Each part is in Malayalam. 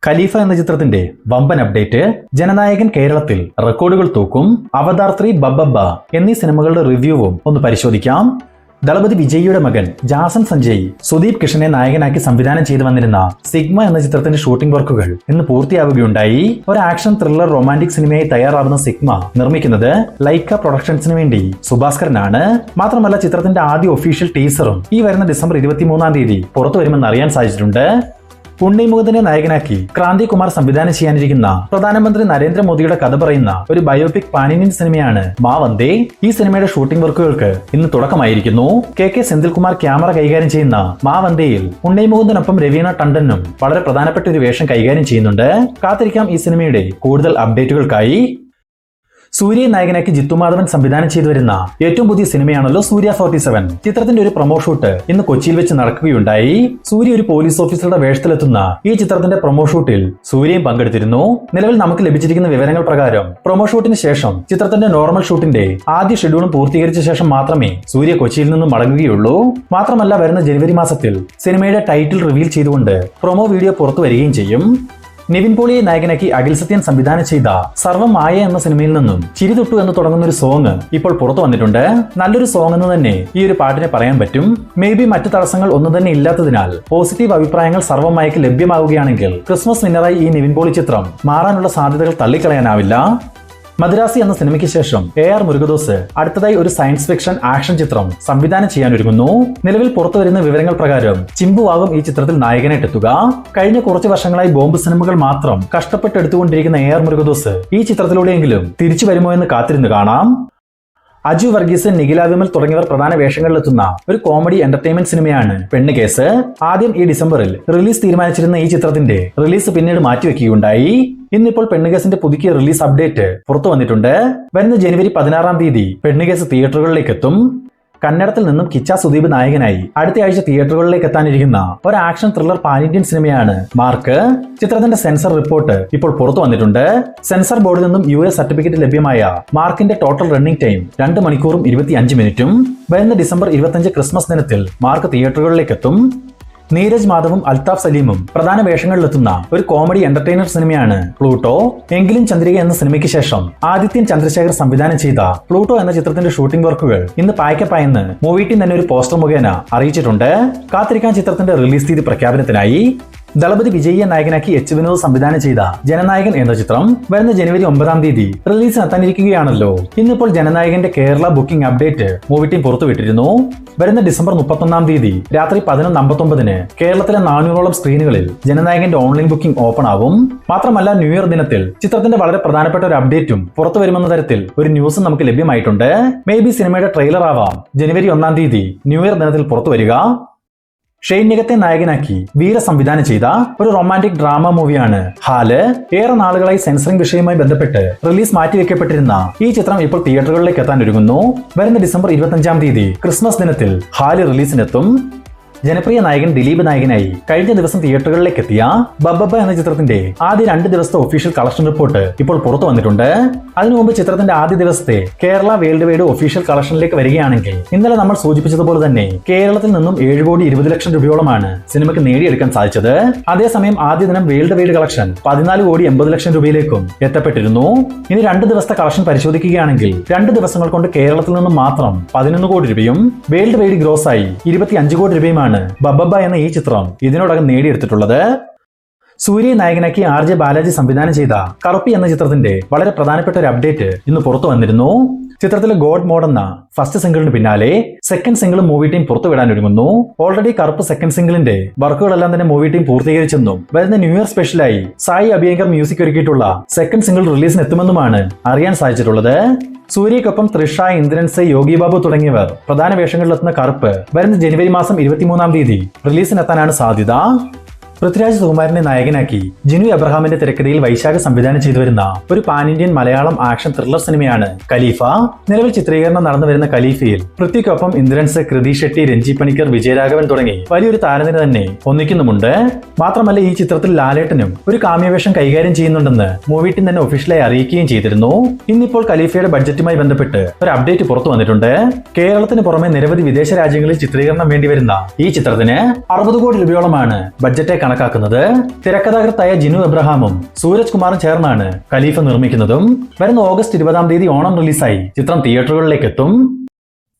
ഖലീഫ എന്ന ചിത്രത്തിന്റെ വമ്പൻ അപ്ഡേറ്റ്, ജനനായകൻ കേരളത്തിൽ റെക്കോർഡുകൾ തൂക്കും, അവതാർ 3 ബബ്ബബ്ബ എന്നീ സിനിമകളുടെ റിവ്യൂവും ഒന്ന് പരിശോധിക്കാം. ദളപതി വിജയിയുടെ മകൻ ജാസൻ സഞ്ജയ് സുദീപ് കിഷനെ നായകനാക്കി സംവിധാനം ചെയ്തു വന്നിരുന്ന സിഗ്മ എന്ന ചിത്രത്തിന്റെ ഷൂട്ടിംഗ് വർക്കുകൾ ഇന്ന് പൂർത്തിയാവുകയുണ്ടായി. ഒരു ആക്ഷൻ ത്രില്ലർ റൊമാന്റിക് സിനിമയായി തയ്യാറാവുന്ന സിഗ്മ നിർമ്മിക്കുന്നത് ലൈക്ക പ്രൊഡക്ഷൻസിന് വേണ്ടി സുഭാസ്കരനാണ്. മാത്രമല്ല ചിത്രത്തിന്റെ ആദ്യ ഒഫീഷ്യൽ ടീസറും ഈ വരുന്ന ഡിസംബർ 23 പുറത്തു വരുമെന്ന് അറിയാൻ സാധിച്ചിട്ടുണ്ട്. ഉണ്ണി മുകുന്ദനെ നായകനാക്കി ക്രാന്തി കുമാർ സംവിധാനം ചെയ്യാനിരിക്കുന്ന പ്രധാനമന്ത്രി നരേന്ദ്രമോദിയുടെ കഥ പറയുന്ന ഒരു ബയോപിക് പാൻ ഇന്ത്യൻ സിനിമയാണ് മാ വന്ദേ. ഈ സിനിമയുടെ ഷൂട്ടിംഗ് വർക്കുകൾക്ക് ഇന്ന് തുടക്കമായിരിക്കുന്നു. കെ സെന്തിൽകുമാർ ക്യാമറ കൈകാര്യം ചെയ്യുന്ന മാ വന്ദേയിൽ ഉണ്ണി മുകുന്ദനൊപ്പം രവീണ ടണ്ടനും വളരെ പ്രധാനപ്പെട്ട ഒരു വേഷം കൈകാര്യം ചെയ്യുന്നുണ്ട്. കാത്തിരിക്കാം ഈ സിനിമയുടെ കൂടുതൽ അപ്ഡേറ്റുകൾക്കായി. സൂര്യ നായകനാക്കി ജിത്തു മാധവൻ സംവിധാനം ചെയ്തു വരുന്ന ഏറ്റവും പുതിയ സിനിമയാണല്ലോ സൂര്യ 47. ചിത്രത്തിന്റെ ഒരു പ്രൊമോ ഷൂട്ട് ഇന്ന് കൊച്ചിയിൽ വെച്ച് നടക്കുകയുണ്ടായി. സൂര്യ ഒരു പോലീസ് ഓഫീസറുടെ വേഷത്തിലെത്തുന്ന ഈ ചിത്രത്തിന്റെ പ്രൊമോ ഷൂട്ടിൽ സൂര്യയും പങ്കെടുത്തിരുന്നു. നിലവിൽ നമുക്ക് ലഭിച്ചിരിക്കുന്ന വിവരങ്ങൾ പ്രകാരം പ്രൊമോ ഷൂട്ടിന് ശേഷം ചിത്രത്തിന്റെ നോർമൽ ഷൂട്ടിന്റെ ആദ്യ ഷെഡ്യൂളും പൂർത്തീകരിച്ച ശേഷം മാത്രമേ സൂര്യ കൊച്ചിയിൽ നിന്നും മടങ്ങുകയുള്ളൂ. മാത്രമല്ല വരുന്ന ജനുവരി മാസത്തിൽ സിനിമയുടെ ടൈറ്റിൽ റിവീൽ ചെയ്തുകൊണ്ട് പ്രൊമോ വീഡിയോ പുറത്തു വരികയും ചെയ്യും. നിവിൻ പോളിയെ നായകനാക്കി അഖിൽ സത്യൻ സംവിധാനം ചെയ്ത സർവം മായ എന്ന സിനിമയിൽ നിന്നും ചിരി തൊട്ടു എന്ന് തുടങ്ങുന്ന ഒരു സോങ് ഇപ്പോൾ പുറത്തു വന്നിട്ടുണ്ട്. നല്ലൊരു സോങ് എന്ന് തന്നെ ഈ ഒരു പാട്ടിനെ പറയാൻ പറ്റും. മേ ബി മറ്റു തടസ്സങ്ങൾ ഒന്നും തന്നെ ഇല്ലാത്തതിനാൽ പോസിറ്റീവ് അഭിപ്രായങ്ങൾ സർവം മായയ്ക്ക് ലഭ്യമാവുകയാണെങ്കിൽ ക്രിസ്മസ് വിന്നറായി ഈ നിവിൻ പോളി ചിത്രം മാറാനുള്ള സാധ്യതകൾ തള്ളിക്കളയാനാവില്ല. മദ്രാസി എന്ന സിനിമയ്ക്ക് ശേഷം AR മുരുകദോസ് അടുത്തതായി ഒരു സയൻസ് ഫിക്ഷൻ ആക്ഷൻ ചിത്രം സംവിധാനം ചെയ്യാനൊരുങ്ങുന്നു. നിലവിൽ പുറത്തുവരുന്ന വിവരങ്ങൾ പ്രകാരം ചിമ്പുവാകും ഈ ചിത്രത്തിൽ നായകനായിട്ടെത്തുക. കഴിഞ്ഞ കുറച്ചു വർഷങ്ങളായി ബോംബ് സിനിമകൾ മാത്രം കഷ്ടപ്പെട്ടെടുത്തുകൊണ്ടിരിക്കുന്ന AR മുരുകദോസ് ഈ ചിത്രത്തിലൂടെയെങ്കിലും തിരിച്ചു വരുമോ എന്ന് കാത്തിരുന്ന് കാണാം. അജു വർഗീസ്, നിഖില വിമൽ തുടങ്ങിയവർ പ്രധാന വേഷങ്ങളിലെത്തുന്ന ഒരു കോമഡി എന്റർടൈൻമെന്റ് സിനിമയാണ് പെണ്ണ് കേസ്. ആദ്യം ഈ ഡിസംബറിൽ റിലീസ് തീരുമാനിച്ചിരുന്ന ഈ ചിത്രത്തിന്റെ റിലീസ് പിന്നീട് മാറ്റിവെക്കുകയുണ്ടായി. ഇന്നിപ്പോൾ പെണ്ണുകേസിന്റെ പുതുക്കിയ റിലീസ് അപ്ഡേറ്റ് പുറത്തു വന്നിട്ടുണ്ട്. വരുന്ന ജനുവരി 16 പെണ്ണുകേസ് തിയേറ്ററുകളിലേക്ക് എത്തും. കന്നഡത്തിൽ നിന്നും കിച്ച സുദീപ് നായകനായി അടുത്ത ആഴ്ച തിയേറ്ററുകളിലേക്ക് എത്താനിരിക്കുന്ന ഒരു ആക്ഷൻ ത്രില്ലർ പാൻ ഇന്ത്യൻ സിനിമയാണ് മാർക്ക്. ചിത്രത്തിന്റെ സെൻസർ റിപ്പോർട്ട് ഇപ്പോൾ പുറത്തു വന്നിട്ടുണ്ട്. സെൻസർ ബോർഡിൽ നിന്നും US സർട്ടിഫിക്കറ്റ് ലഭ്യമായ മാർക്കിന്റെ ടോട്ടൽ റണ്ണിംഗ് ടൈം 2 മണിക്കൂറും 25 മിനിറ്റും. വരുന്ന ഡിസംബർ 25 ക്രിസ്മസ് ദിനത്തിൽ മാർക്ക് തിയേറ്ററുകളിലേക്ക് എത്തും. നീരജ് മാധവും അൽതാഫ് സലീമും പ്രധാന വേഷങ്ങളിലെത്തുന്ന ഒരു കോമഡി എന്റർടൈനർ സിനിമയാണ് പ്ലൂട്ടോ. എങ്കിലും ചന്ദ്രിക എന്ന സിനിമയ്ക്ക് ശേഷം ആദിത്യൻ ചന്ദ്രശേഖർ സംവിധാനം ചെയ്ത പ്ലൂട്ടോ എന്ന ചിത്രത്തിന്റെ ഷൂട്ടിംഗ് വർക്കുകൾ ഇന്ന് പായ്ക്കപ്പായെന്ന് മൂവി ടീം തന്നെ ഒരു പോസ്റ്റർ മുഖേന അറിയിച്ചിട്ടുണ്ട്. കാത്തിരിക്കാൻ ചിത്രത്തിന്റെ റിലീസ് തീയതി പ്രഖ്യാപനത്തിനായി. ദളപതി വിജയിയെ നായകനാക്കി H വിനോദ് സംവിധാനം ചെയ്ത ജനനായകൻ എന്ന ചിത്രം വരുന്ന ജനുവരി 9 റിലീസിനെത്താനിരിക്കുകയാണല്ലോ. ഇന്നിപ്പോൾ ജനനായകന്റെ Kerala booking update movie team പുറത്തുവിട്ടിരുന്നു. വരുന്ന ഡിസംബർ 31 രാത്രി 11:59 കേരളത്തിലെ 400ഓളം സ്ക്രീനുകളിൽ ജനനായകന്റെ ഓൺലൈൻ ബുക്കിംഗ് ഓപ്പൺ ആവും. മാത്രമല്ല ന്യൂ ഇയർ ദിനത്തിൽ ചിത്രത്തിന്റെ വളരെ പ്രധാനപ്പെട്ട ഒരു അപ്ഡേറ്റും പുറത്തു വരുമെന്ന തരത്തിൽ ഒരു ന്യൂസും നമുക്ക് ലഭ്യമായിട്ടുണ്ട്. മേ ബി സിനിമയുടെ ട്രെയിലർ ആവാം ജനുവരി 1 ന്യൂ ഇയർ ദിനത്തിൽ പുറത്തു വരിക. ഷെയ്ൻ നിഗത്തെ നായകനാക്കി വീര സംവിധാനം ചെയ്ത ഒരു റൊമാന്റിക് ഡ്രാമ മൂവിയാണ് ഹാല്. ഏറെ നാളുകളായി സെൻസറിംഗ് വിഷയവുമായി ബന്ധപ്പെട്ട് റിലീസ് മാറ്റിവെക്കപ്പെട്ടിരുന്ന ഈ ചിത്രം ഇപ്പോൾ തിയേറ്ററുകളിലേക്ക് എത്താൻ ഒരുങ്ങുന്നു. വരുന്ന ഡിസംബർ 25 ക്രിസ്മസ് ദിനത്തിൽ ഹാല് റിലീസിനെത്തും. ജനപ്രിയ നായകൻ ദിലീപ് നായകനായി കഴിഞ്ഞ ദിവസം തിയേറ്ററുകളിലേക്ക് എത്തിയ ബബ്ബബ്ബ എന്ന ചിത്രത്തിന്റെ ആദ്യ 2 ദിവസത്തെ ഒഫീഷ്യൽ കളക്ഷൻ റിപ്പോർട്ട് ഇപ്പോൾ പുറത്തു വന്നിട്ടുണ്ട്. അതിനു മുമ്പ് ചിത്രത്തിന്റെ ആദ്യ ദിവസത്തെ കേരള വേൾഡ് വൈഡ് ഒഫീഷ്യൽ കളക്ഷനിലേക്ക് വരികയാണെങ്കിൽ ഇന്നലെ നമ്മൾ സൂചിപ്പിച്ചതുപോലെ തന്നെ കേരളത്തിൽ നിന്നും 7,20,00,000 രൂപയോളമാണ് സിനിമയ്ക്ക് നേടിയെടുക്കാൻ സാധിച്ചത്. അതേസമയം ആദ്യ ദിനം വേൾഡ് വൈഡ് കളക്ഷൻ 14,80,00,000 രൂപയിലേക്കും എത്തപ്പെട്ടിരുന്നു. ഇനി 2 ദിവസത്തെ കളക്ഷൻ പരിശോധിക്കുകയാണെങ്കിൽ 2 ദിവസങ്ങൾ കൊണ്ട് കേരളത്തിൽ നിന്നും മാത്രം 11 കോടി രൂപയും വേൾഡ് വൈഡ് ഗ്രോസായി 25 കോടി രൂപയുമാണ് ബബ്ബബ്ബ എന്ന ഈ ചിത്രം ഇതിനോടകം നേടിയെടുത്തിട്ടുള്ളത്. സൂര്യ നായകനാക്കി RJ ബാലാജി സംവിധാനം ചെയ്ത കറുപ്പി എന്ന ചിത്രത്തിന്റെ വളരെ പ്രധാനപ്പെട്ട ഒരു അപ്ഡേറ്റ് ഇന്ന് പുറത്തു വന്നിരുന്നു. ചിത്രത്തിലെ ഗോഡ് മോഡ് എന്ന ഫസ്റ്റ് സിംഗിളിന് പിന്നാലെ സെക്കൻഡ് സിംഗിളും മൂവി ടീം പുറത്തുവിടാൻ ഒരുങ്ങുന്നു. ഓൾറെഡി കറുപ്പ് സെക്കൻഡ് സിംഗിളിന്റെ വർക്കുകളെല്ലാം തന്നെ മൂവി ടീം പൂർത്തീകരിച്ചെന്നും വരുന്ന ന്യൂ ഇയർ സ്പെഷ്യലായി സായി അഭിയങ്കർ മ്യൂസിക് ഒരുക്കിയിട്ടുള്ള സെക്കൻഡ് സിംഗിൾ റിലീസിന് എത്തുമെന്നുമാണ് അറിയാൻ സാധിച്ചിട്ടുള്ളത്. സൂര്യയ്ക്കൊപ്പം തൃഷ, ഇന്ദ്രൻസ്, യോഗി ബാബു തുടങ്ങിയവർ പ്രധാന വേഷങ്ങളിലെത്തുന്ന കറുപ്പ് വരുന്ന ജനുവരി മാസം 23 റിലീസിനെത്താനാണ് സാധ്യത. പൃഥ്വിരാജ് സുകുമാരനെ നായകനാക്കി ജിനു അബ്രഹാമിന്റെ തിരക്കഥയിൽ വൈശാഖ സംവിധാനം ചെയ്തു വരുന്ന ഒരു pan Indian Malayalam action thriller സിനിമയാണ് ഖലീഫ. നിലവിൽ ചിത്രീകരണം നടന്നു വരുന്ന ഖലീഫയിൽ പൃഥ്വിക്കൊപ്പം ഇന്ദ്രൻസ്, കൃതി ഷെട്ടി, രഞ്ജി പണിക്കർ, വിജയരാഘവൻ തുടങ്ങി വലിയൊരു താരനിര തന്നെ ഒന്നിക്കുന്നുമുണ്ട്. മാത്രമല്ല ഈ ചിത്രത്തിൽ ലാലേട്ടനും ഒരു കാമ്യവേഷം കൈകാര്യം ചെയ്യുന്നുണ്ടെന്ന് മൂവി ടീം തന്നെ ഒഫീഷ്യലായി അറിയിക്കുകയും ചെയ്തിരുന്നു. ഇന്നിപ്പോൾ ഖലീഫയുടെ ബഡ്ജറ്റുമായി ബന്ധപ്പെട്ട് ഒരു അപ്ഡേറ്റ് പുറത്തു വന്നിട്ടുണ്ട്. കേരളത്തിന് പുറമെ നിരവധി വിദേശ രാജ്യങ്ങളിൽ ചിത്രീകരണം വേണ്ടിവരുന്ന ഈ ചിത്രത്തിന് 60 കോടി രൂപയോളമാണ് ബഡ്ജറ്റ് കണക്കാക്കുന്നത്. തിരക്കഥാകൃത്തായ ജിനു എബ്രഹാമും സൂരജ് കുമാറും ചേർന്നാണ് ഖലീഫ നിർമ്മിക്കുന്നതും. വരുന്ന ഓഗസ്റ്റ് 20 ഓണം റിലീസായി ചിത്രം തിയേറ്ററുകളിലേക്ക് എത്തും.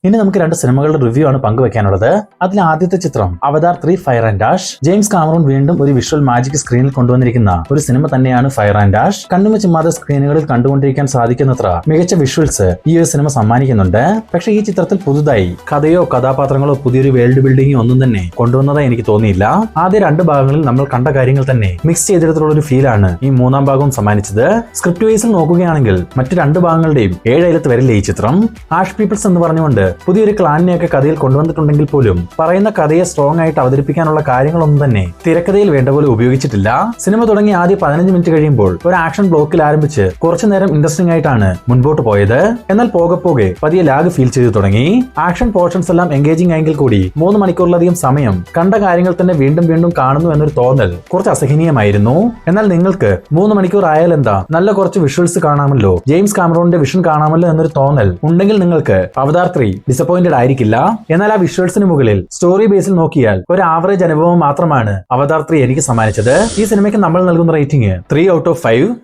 ഇനി നമുക്ക് 2 സിനിമകളുടെ റിവ്യൂ ആണ് പങ്കുവെക്കാനുള്ളത്. അതിൽ ആദ്യത്തെ ചിത്രം അവതാർ 3 fire and dash. James Cameron വീണ്ടും ഒരു വിഷ്വൽ മാജിക് സ്ക്രീനിൽ കൊണ്ടുവന്നിരിക്കുന്ന ഒരു സിനിമ തന്നെയാണ് ഫയർ ആൻഡ് ഡാഷ്. കണ്ണുമ ചിമ്മാതെ സ്ക്രീനുകളിൽ കണ്ടുകൊണ്ടിരിക്കാൻ സാധിക്കുന്നത്ര മികച്ച വിഷ്വൽസ് ഈ ഒരു സിനിമ സമ്മാനിക്കുന്നുണ്ട്. പക്ഷേ ഈ ചിത്രത്തിൽ പുതുതായി കഥയോ കഥാപാത്രങ്ങളോ പുതിയൊരു വേൾഡ് ബിൽഡിംഗോ ഒന്നും തന്നെ കൊണ്ടുവന്നതായി എനിക്ക് തോന്നിയില്ല. ആദ്യ 2 ഭാഗങ്ങളിൽ നമ്മൾ കണ്ട കാര്യങ്ങൾ തന്നെ മിക്സ് ചെയ്തെടുത്തുള്ള ഒരു ഫീലാണ് ഈ 3ാം ഭാഗവും സമ്മാനിച്ചത്. സ്ക്രിപ്റ്റ് വൈസിൽ നോക്കുകയാണെങ്കിൽ മറ്റു 2 ഭാഗങ്ങളുടെയും 7 അയലത്ത് വരില്ല ഈ ചിത്രം. ആഷ് പീപ്പിൾസ് എന്ന് പറഞ്ഞുകൊണ്ട് പുതിയൊരു ക്ലാനിനെയൊക്കെ കഥയിൽ കൊണ്ടുവന്നിട്ടുണ്ടെങ്കിൽ പോലും പറയുന്ന കഥയെ സ്ട്രോങ് ആയിട്ട് അവതരിപ്പിക്കാനുള്ള കാര്യങ്ങളൊന്നും തന്നെ തിരക്കഥയിൽ വേണ്ട പോലെ ഉപയോഗിച്ചിട്ടില്ല. സിനിമ തുടങ്ങി ആദ്യ 15 മിനിറ്റ് കഴിയുമ്പോൾ ഒരു ആക്ഷൻ ബ്ലോക്കിൽ ആരംഭിച്ച് കുറച്ചു നേരം ഇൻട്രസ്റ്റിംഗ് ആയിട്ടാണ് മുൻപോട്ട് പോയത്. എന്നാൽ പോകെ പോകെ പതിയെ ലാഗ് ഫീൽ ചെയ്തു തുടങ്ങി. ആക്ഷൻ പോർഷൻസ് എല്ലാം എൻഗേജിംഗ് ആയെങ്കിൽ കൂടി 3 മണിക്കൂറിലധികം സമയം കണ്ട കാര്യങ്ങൾ തന്നെ വീണ്ടും വീണ്ടും കാണുന്നു എന്നൊരു തോന്നൽ കുറച്ച് അസഹനീയമായിരുന്നു. എന്നാൽ നിങ്ങൾക്ക് 3 മണിക്കൂർ ആയാൽ എന്താ, നല്ല കുറച്ച് വിഷ്വൽസ് കാണാമല്ലോ, ജെയിംസ് കാമറൂണിന്റെ വിഷൻ കാണാമല്ലോ എന്നൊരു തോന്നൽ ഉണ്ടെങ്കിൽ നിങ്ങൾക്ക് അവതാർ 3 ഡിസപ്പോയിന്റഡ് ആയിരിക്കില്ല. എന്നാൽ ആ വിഷ്വൽസിന് മുകളിൽ സ്റ്റോറി ബേസിൽ നോക്കിയാൽ ഒരു ആവറേജ് അനുഭവം മാത്രമാണ് അവതാർ 3 എനിക്ക് സമ്മാനിച്ചത്. ഈ സിനിമയ്ക്ക് നമ്മൾ നൽകുന്ന റേറ്റിംഗ് 3 ഔട്ട് ഓഫ് 5.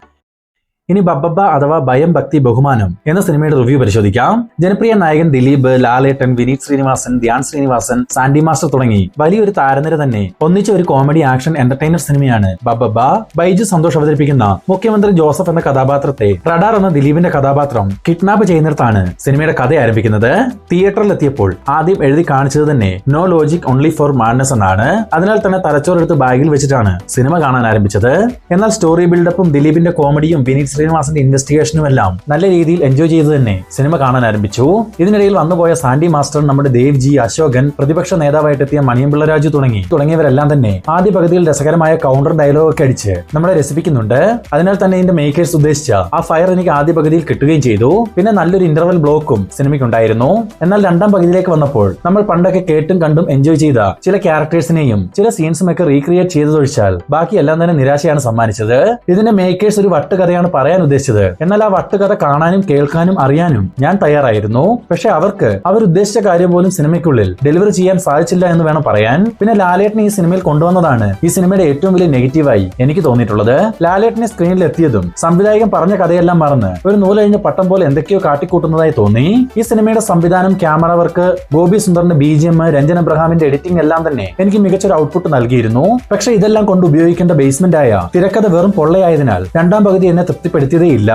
ഇനി ബബ്ബബ്ബ അഥവാ ഭയം ഭക്തി ബഹുമാനം എന്ന സിനിമയുടെ റിവ്യൂ പരിശോധിക്കാം. ജനപ്രിയ നായകൻ ദിലീപ്, ലാലേട്ടൻ, വിനീത് ശ്രീനിവാസൻ, ധ്യാൻ ശ്രീനിവാസൻ, സാൻഡി മാസ്റ്റർ തുടങ്ങി വലിയൊരു താരനിര തന്നെ ഒന്നിച്ച ഒരു കോമഡി ആക്ഷൻ എന്റർടൈനർ സിനിമയാണ് ബബ്ബബ്ബ. ബൈജു സന്തോഷ് അവതരിപ്പിക്കുന്ന മുഖ്യമന്ത്രി ജോസഫ് എന്ന കഥാപാത്രത്തെ റഡാർ എന്ന ദിലീപിന്റെ കഥാപാത്രം കിഡ്നാപ്പ് ചെയ്യുന്നിടത്താണ് സിനിമയുടെ കഥ ആരംഭിക്കുന്നത്. തിയേറ്ററിൽ എത്തിയപ്പോൾ ആദ്യം എഴുതി കാണിച്ചത് തന്നെ no logic only for madness എന്നാണ്. അതിനാൽ തന്നെ തലച്ചോറെടുത്ത് ബാഗിൽ വെച്ചിട്ടാണ് സിനിമ കാണാൻ ആരംഭിച്ചത്. എന്നാൽ സ്റ്റോറി ബിൽഡപ്പും ദിലീപിന്റെ കോമഡിയും വിനീത് ശ്രീനിവാസന്റെ ഇൻവെസ്റ്റിഗേഷനും എല്ലാം നല്ല രീതിയിൽ എൻജോയ് ചെയ്ത് തന്നെ സിനിമ കാണാൻ ആരംഭിച്ചു. ഇതിനിടയിൽ വന്നുപോയ സാൻഡി മാസ്റ്റർ, നമ്മുടെ ദേവ്ജി, അശോകൻ, പ്രതിപക്ഷ നേതാവായിട്ടെത്തിയ മണിയമ്പിള്ള രാജു തുടങ്ങിയവരെല്ലാം തന്നെ ആദ്യ പകുതിയിൽ രസകരമായ കൗണ്ടർ ഡയലോഗ് ഒക്കെ അടിച്ച് നമ്മളെ രസിപ്പിക്കുന്നുണ്ട്. അതിനാൽ തന്നെ ഇതിന്റെ മേക്കേഴ്സ് ഉദ്ദേശിച്ച ആ ഫയർ എനിക്ക് ആദ്യ പകുതിയിൽ കിട്ടുകയും ചെയ്തു. പിന്നെ നല്ലൊരു ഇന്റർവൽ ബ്ലോക്കും സിനിമയ്ക്കുണ്ടായിരുന്നു. എന്നാൽ 2ാം പകുതിയിലേക്ക് വന്നപ്പോൾ നമ്മൾ പണ്ടൊക്കെ കേട്ടും കണ്ടും എൻജോയ് ചെയ്ത ചില ക്യാരക്ടേഴ്സിനെയും ചില സീൻസും ഒക്കെ റീക്രിയേറ്റ് ചെയ്തതൊഴിച്ചാൽ ബാക്കിയെല്ലാം തന്നെ നിരാശയാണ് സമ്മാനിച്ചത്. ഇതിന്റെ മേക്കേഴ്സ് ഒരു വട്ടുകഥയാണ് പറയാൻ ഉദ്ദേശിച്ചത്. എന്നാൽ ആ വട്ടുകഥ കാണാനും കേൾക്കാനും അറിയാനും ഞാൻ തയ്യാറായിരുന്നു. പക്ഷെ അവർക്ക് അവരുദ്ദേശിച്ച കാര്യം പോലും സിനിമയ്ക്കുള്ളിൽ ഡെലിവറി ചെയ്യാൻ സാധിച്ചില്ല എന്ന് വേണം പറയാൻ. പിന്നെ ലാലേട്ടനെ ഈ സിനിമയിൽ കൊണ്ടുവന്നതാണ് ഈ സിനിമയുടെ ഏറ്റവും വലിയ നെഗറ്റീവായി എനിക്ക് തോന്നിയിട്ടുള്ളത്. ലാലേട്ടനെ സ്ക്രീനിൽ എത്തിയതും സംവിധായകൻ പറഞ്ഞ കഥയെല്ലാം മറന്ന് ഒരു നൂലഴിഞ്ഞ പട്ടം പോലെ എന്തൊക്കെയോ കാട്ടിക്കൂട്ടുന്നതായി തോന്നി. ഈ സിനിമയുടെ സംവിധാനം, ക്യാമറ വർക്ക്, ഗോപി സുന്ദറിന്റെ BGM, രഞ്ജൻ അബ്രഹാമിന്റെ എഡിറ്റിംഗ് എല്ലാം തന്നെ എനിക്ക് മികച്ചൊരു ഔട്ട്പുട്ട് നൽകിയിരുന്നു. പക്ഷെ ഇതെല്ലാം കൊണ്ട് ഉപയോഗിക്കേണ്ട ബേസ്മെന്റ് ആയ തിരക്കഥ വെറും പൊള്ളയായതിനാൽ 2ാം പകുതി എന്നെ തൃപ്തിപ്പെടുത്തിയതേയില്ല.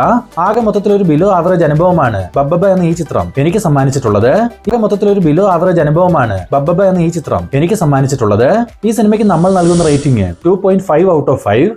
ആകെ മൊത്തത്തിൽ ഒരു ബിലോ ആവറേജ് അനുഭവമാണ് ബബ്ബബ്ബ എന്ന ഈ ചിത്രം എനിക്ക് സമ്മാനിച്ചിട്ടുള്ളത്. ഈ സിനിമയ്ക്ക് നമ്മൾ നൽകുന്ന റേറ്റിംഗ് 2.5 ഔട്ട് ഓഫ് 5.